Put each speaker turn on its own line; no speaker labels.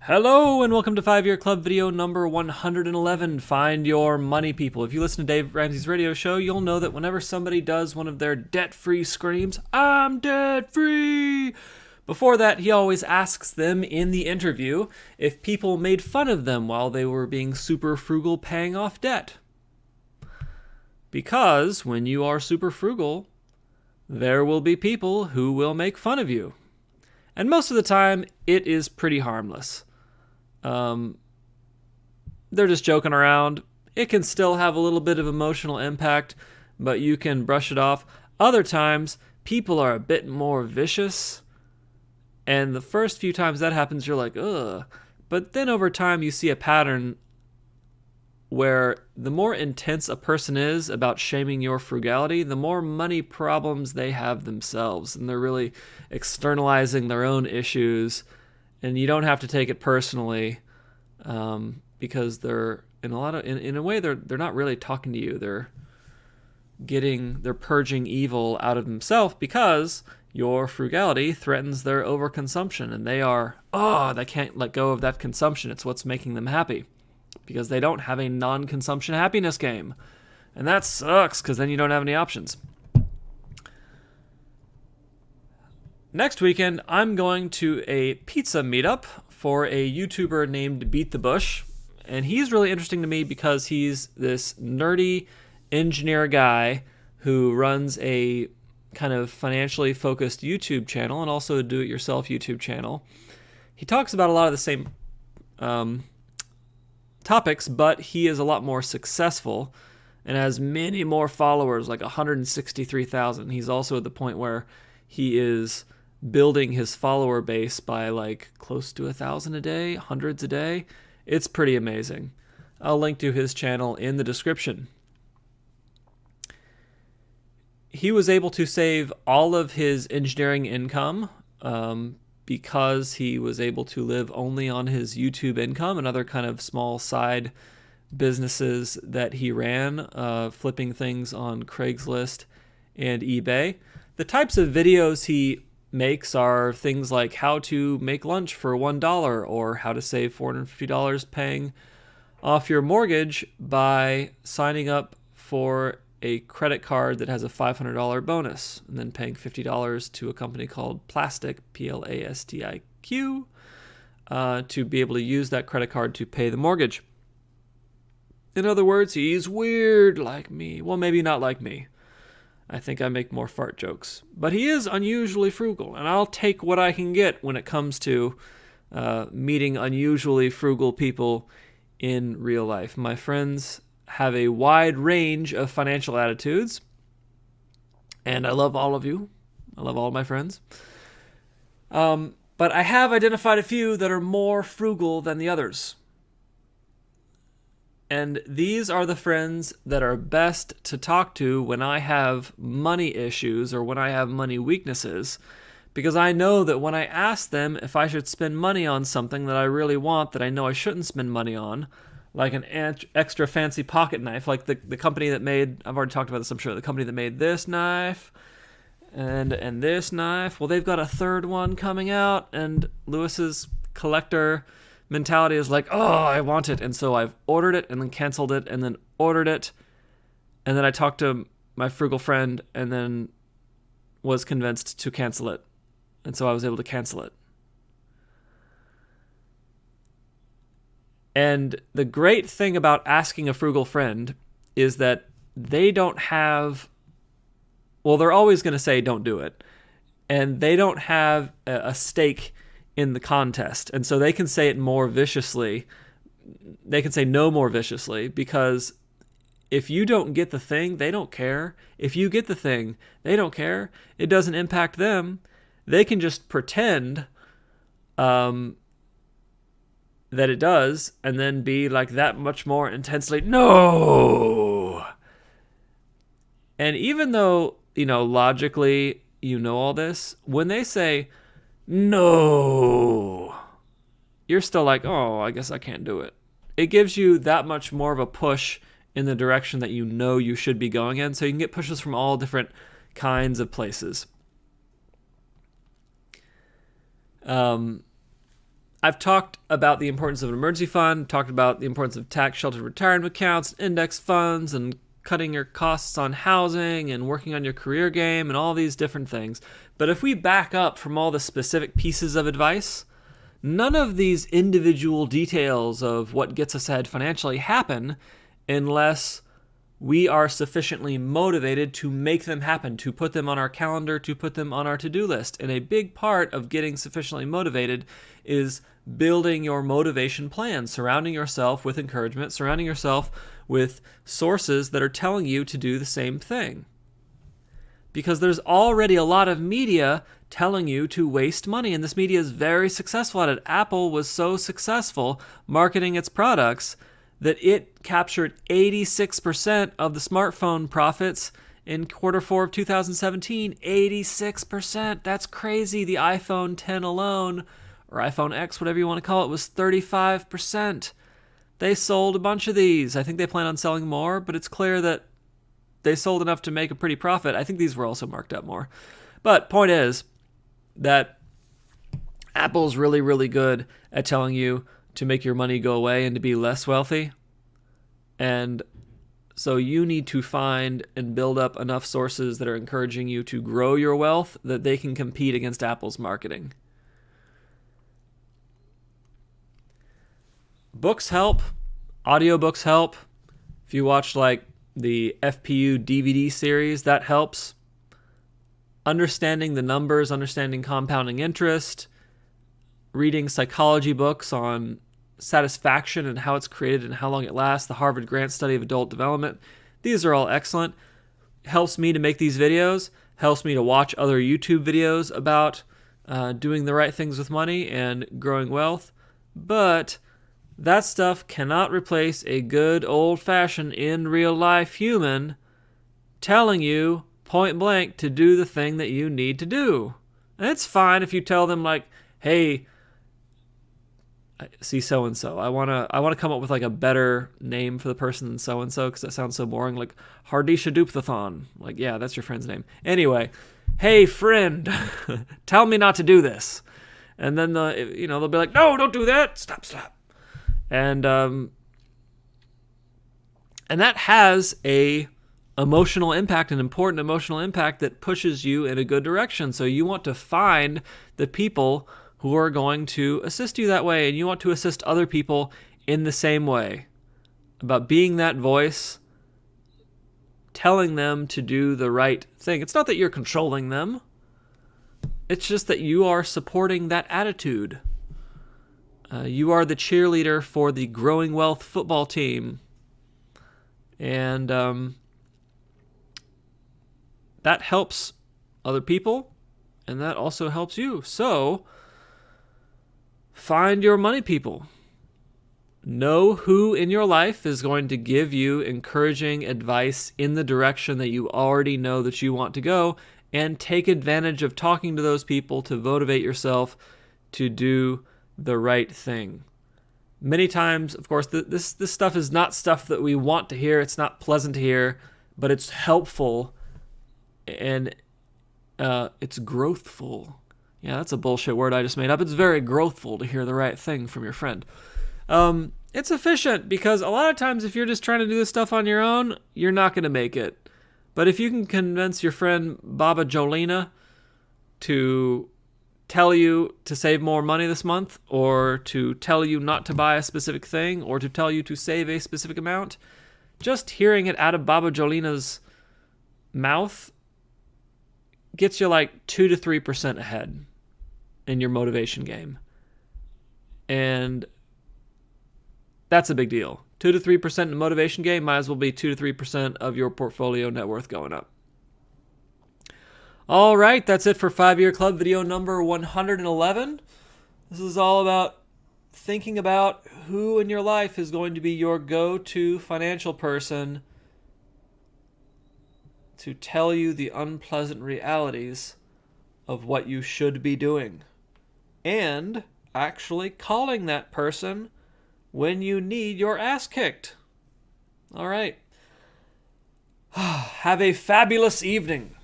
Hello and welcome to 5-Year Club video number 111, Find Your Money People. If you listen to Dave Ramsey's radio show, you'll know that whenever somebody does one of their debt-free screams, "I'm debt-free!" Before that, he always asks them in the interview if people made fun of them while they were being super frugal paying off debt. Because when you are super frugal, there will be people who will make fun of you. And most of the time, it is pretty harmless. They're just joking around. It can still have a little bit of emotional impact, but you can brush it off. Other times, people are a bit more vicious, and the first few times that happens, you're like, ugh. But then over time, you see a pattern where the more intense a person is about shaming your frugality, the more money problems they have themselves, and they're really externalizing their own issues. And you don't have to take it personally, because they're in a way they're not really talking to you. They're purging evil out of themselves because your frugality threatens their overconsumption, and they can't let go of that consumption. It's what's making them happy because they don't have a non-consumption happiness game, and that sucks because then you don't have any options. Next weekend, I'm going to a pizza meetup for a YouTuber named Beat the Bush. And he's really interesting to me because he's this nerdy engineer guy who runs a kind of financially focused YouTube channel and also a do-it-yourself YouTube channel. He talks about a lot of the same topics, but he is a lot more successful and has many more followers, like 163,000. He's also at the point where he is building his follower base by like close to 1,000 a day, hundreds a day. It's pretty amazing. I'll link to his channel in the description. He was able to save all of his engineering income because he was able to live only on his YouTube income and other kind of small side businesses that he ran, flipping things on Craigslist and eBay. The types of videos he makes are things like how to make lunch for $1 or how to save $450 paying off your mortgage by signing up for a credit card that has a $500 bonus and then paying $50 to a company called Plastiq, Plastiq, to be able to use that credit card to pay the mortgage. In other words, he's weird like me. Well, maybe not like me. I think I make more fart jokes. But he is unusually frugal, and I'll take what I can get when it comes to meeting unusually frugal people in real life. My friends have a wide range of financial attitudes, and I love all of you. I love all of my friends. But I have identified a few that are more frugal than the others. And these are the friends that are best to talk to when I have money issues or when I have money weaknesses, because I know that when I ask them if I should spend money on something that I really want that I know I shouldn't spend money on, like an extra fancy pocket knife, like the company that made, I've already talked about this, I'm sure, the company that made this knife and this knife, well, they've got a third one coming out, and Lewis's collector mentality is like, oh, I want it. And so I've ordered it and then canceled it and then ordered it. And then I talked to my frugal friend and then was convinced to cancel it. And so I was able to cancel it. And the great thing about asking a frugal friend is that they don't have, well, they're always going to say don't do it. And they don't have a stake in the contest, and so they can say it more viciously. They can say no more viciously, because if you don't get the thing, they don't care. If you get the thing, they don't care. It doesn't impact them. They can just pretend that it does, and then be like that much more intensely, no. And even though, logically, all this, when they say no, you're still like, oh, I guess I can't do it. It gives you that much more of a push in the direction that you should be going in, so you can get pushes from all different kinds of places. I've talked about the importance of an emergency fund, talked about the importance of tax-sheltered retirement accounts, index funds, and cutting your costs on housing and working on your career game and all these different things. But if we back up from all the specific pieces of advice, none of these individual details of what gets us ahead financially happen unless we are sufficiently motivated to make them happen, to put them on our calendar, to put them on our to-do list. And a big part of getting sufficiently motivated is building your motivation plan, surrounding yourself with encouragement, surrounding yourself with sources that are telling you to do the same thing. Because there's already a lot of media telling you to waste money, and this media is very successful at it. Apple was so successful marketing its products that it captured 86% of the smartphone profits in quarter 4 of 2017. 86%. That's crazy. The iPhone 10 alone, or iPhone X, whatever you want to call it, was 35%. They sold a bunch of these. I think they plan on selling more, but it's clear that they sold enough to make a pretty profit. I think these were also marked up more. But point is that Apple's really, really good at telling you to make your money go away and to be less wealthy. And so you need to find and build up enough sources that are encouraging you to grow your wealth that they can compete against Apple's marketing. Books help. Audiobooks help. If you watch like the FPU DVD series, that helps. Understanding the numbers, understanding compounding interest, reading psychology books on satisfaction and how it's created and how long it lasts, the Harvard Grant Study of Adult Development. These are all excellent. Helps me to make these videos, helps me to watch other YouTube videos about doing the right things with money and growing wealth. But that stuff cannot replace a good old-fashioned in real life human telling you point blank to do the thing that you need to do. And it's fine if you tell them like, hey, see so-and-so. I want to come up with like a better name for the person than so-and-so because that sounds so boring. Like Hardisha Doopthathon. Like, yeah, that's your friend's name. Anyway, hey friend, tell me not to do this. And then they'll be like, no, don't do that. Stop. And that has a emotional impact, an important emotional impact that pushes you in a good direction. So you want to find the people who are going to assist you that way, and you want to assist other people in the same way. About being that voice, telling them to do the right thing. It's not that you're controlling them. It's just that you are supporting that attitude. You are the cheerleader for the Growing Wealth football team. And that helps other people, and that also helps you. So find your money people. Know who in your life is going to give you encouraging advice in the direction that you already know that you want to go, and take advantage of talking to those people to motivate yourself to do the right thing. Many times, of course, this stuff is not stuff that we want to hear. It's not pleasant to hear, but it's helpful, and it's growthful. Yeah, that's a bullshit word I just made up. It's very growthful to hear the right thing from your friend. It's efficient because a lot of times if you're just trying to do this stuff on your own, you're not going to make it. But if you can convince your friend Baba Jolina to tell you to save more money this month, or to tell you not to buy a specific thing, or to tell you to save a specific amount, just hearing it out of Baba Jolina's mouth gets you like 2 to 3% ahead in your motivation game. And that's a big deal. 2 to 3% in the motivation game might as well be 2 to 3% of your portfolio net worth going up. All right, that's it for 5-Year Club video number 111. This is all about thinking about who in your life is going to be your go-to financial person to tell you the unpleasant realities of what you should be doing, and actually calling that person when you need your ass kicked. All right. Have a fabulous evening.